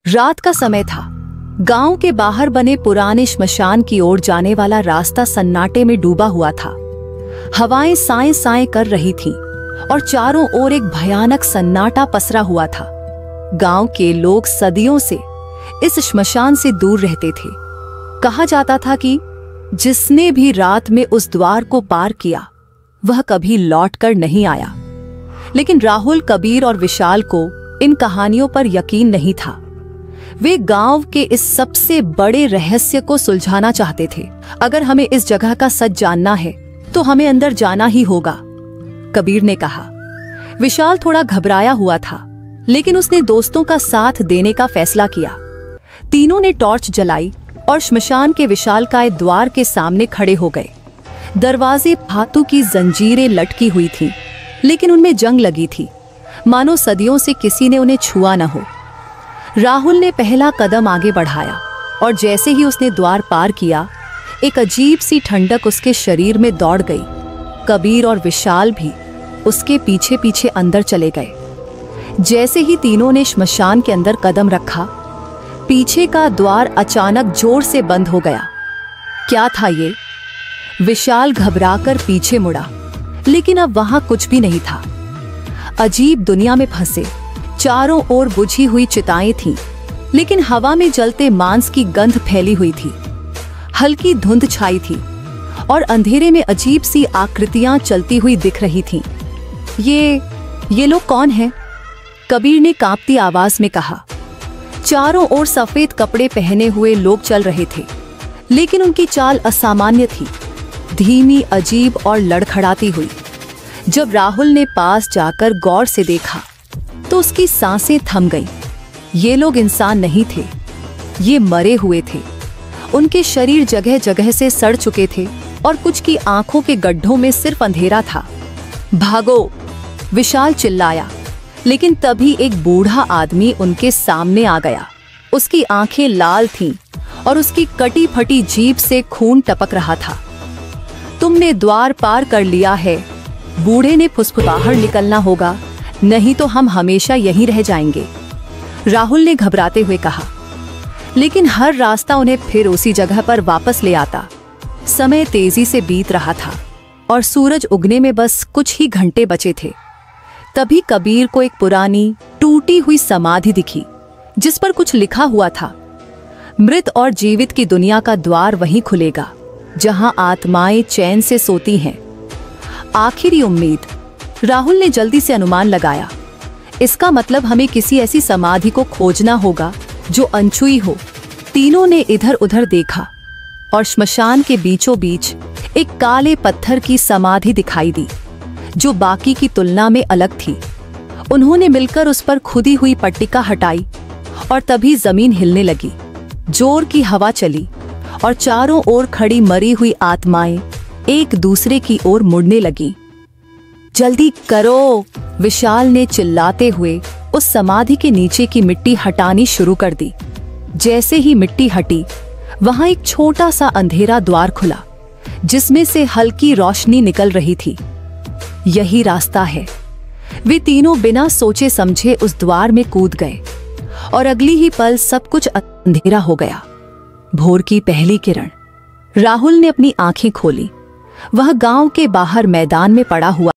रात का समय था। गांव के बाहर बने पुराने श्मशान की ओर जाने वाला रास्ता सन्नाटे में डूबा हुआ था। हवाएं साएं साएं कर रही थीं और चारों ओर एक भयानक सन्नाटा पसरा हुआ था। गांव के लोग सदियों से इस श्मशान से दूर रहते थे। कहा जाता था कि जिसने भी रात में उस द्वार को पार किया वह कभी लौटकर नहीं आया। लेकिन राहुल, कबीर और विशाल को इन कहानियों पर यकीन नहीं था। वे गांव के इस सबसे बड़े रहस्य को सुलझाना चाहते थे। अगर हमें इस जगह का सच जानना है तो हमें अंदर जाना ही होगा, कबीर ने कहा। विशाल थोड़ा घबराया हुआ था, लेकिन उसने दोस्तों का साथ देने का फैसला किया। तीनों ने टॉर्च जलाई और श्मशान के विशालकाय द्वार के सामने खड़े हो गए। दरवाजे धातु की जंजीरें लटकी हुई थीं, लेकिन उनमें जंग लगी थी, मानो सदियों से किसी ने उन्हें छुआ न हो। राहुल ने पहला कदम आगे बढ़ाया और जैसे ही उसने द्वार पार किया, एक अजीब सी ठंडक उसके शरीर में दौड़ गई। कबीर और विशाल भी उसके पीछे पीछे अंदर चले गए। जैसे ही तीनों ने श्मशान के अंदर कदम रखा, पीछे का द्वार अचानक जोर से बंद हो गया। क्या था ये? विशाल घबराकर पीछे मुड़ा, लेकिन अब वहां कुछ भी नहीं था। अजीब दुनिया में फंसे। चारों ओर बुझी हुई चिताएं थीं, लेकिन हवा में जलते मांस की गंध फैली हुई थी। हल्की धुंध छाई थी और अंधेरे में अजीब सी आकृतियां चलती हुई दिख रही थीं। ये लोग कौन हैं? कबीर ने कांपती आवाज में कहा। चारों ओर सफेद कपड़े पहने हुए लोग चल रहे थे, लेकिन उनकी चाल असामान्य थी, धीमी, अजीब और लड़खड़ाती हुई। जब राहुल ने पास जाकर गौर से देखा तो उसकी सांसें थम गईं। ये लोग इंसान नहीं थे, ये मरे हुए थे। उनके शरीर जगह जगह से सड़ चुके थे और कुछ की आंखों के गड्ढों में सिर्फ अंधेरा था। भागो! विशाल चिल्लाया, लेकिन तभी एक बूढ़ा आदमी उनके सामने आ गया। उसकी आंखें लाल थीं और उसकी कटी फटी जीभ से खून टपक रहा था। तुमने द्वार पार कर लिया है, बूढ़े ने फुसफुसाहट निकलना होगा, नहीं तो हम हमेशा यहीं रह जाएंगे, राहुल ने घबराते हुए कहा। लेकिन हर रास्ता उन्हें फिर उसी जगह पर वापस ले आता। समय तेजी से बीत रहा था और सूरज उगने में बस कुछ ही घंटे बचे थे। तभी कबीर को एक पुरानी टूटी हुई समाधि दिखी, जिस पर कुछ लिखा हुआ था। मृत और जीवित की दुनिया का द्वार वहीं खुलेगा जहां आत्माएं चैन से सोती हैं। आखिरी उम्मीद। राहुल ने जल्दी से अनुमान लगाया। इसका मतलब हमें किसी ऐसी समाधि को खोजना होगा जो अनछुई हो। तीनों ने इधर उधर देखा और श्मशान के बीचों बीच एक काले पत्थर की समाधि दिखाई दी, जो बाकी की तुलना में अलग थी। उन्होंने मिलकर उस पर खुदी हुई पट्टिका हटाई और तभी जमीन हिलने लगी। जोर की हवा चली और चारों ओर खड़ी मरी हुई आत्माएं एक दूसरे की ओर मुड़ने लगीं। जल्दी करो! विशाल ने चिल्लाते हुए उस समाधि के नीचे की मिट्टी हटानी शुरू कर दी। जैसे ही मिट्टी हटी, वहां एक छोटा सा अंधेरा द्वार खुला, जिसमें से हल्की रोशनी निकल रही थी। यही रास्ता है। वे तीनों बिना सोचे समझे उस द्वार में कूद गए और अगली ही पल सब कुछ अंधेरा हो गया। भोर की पहली किरण। राहुल ने अपनी आंखें खोली। वह गांव के बाहर मैदान में पड़ा हुआ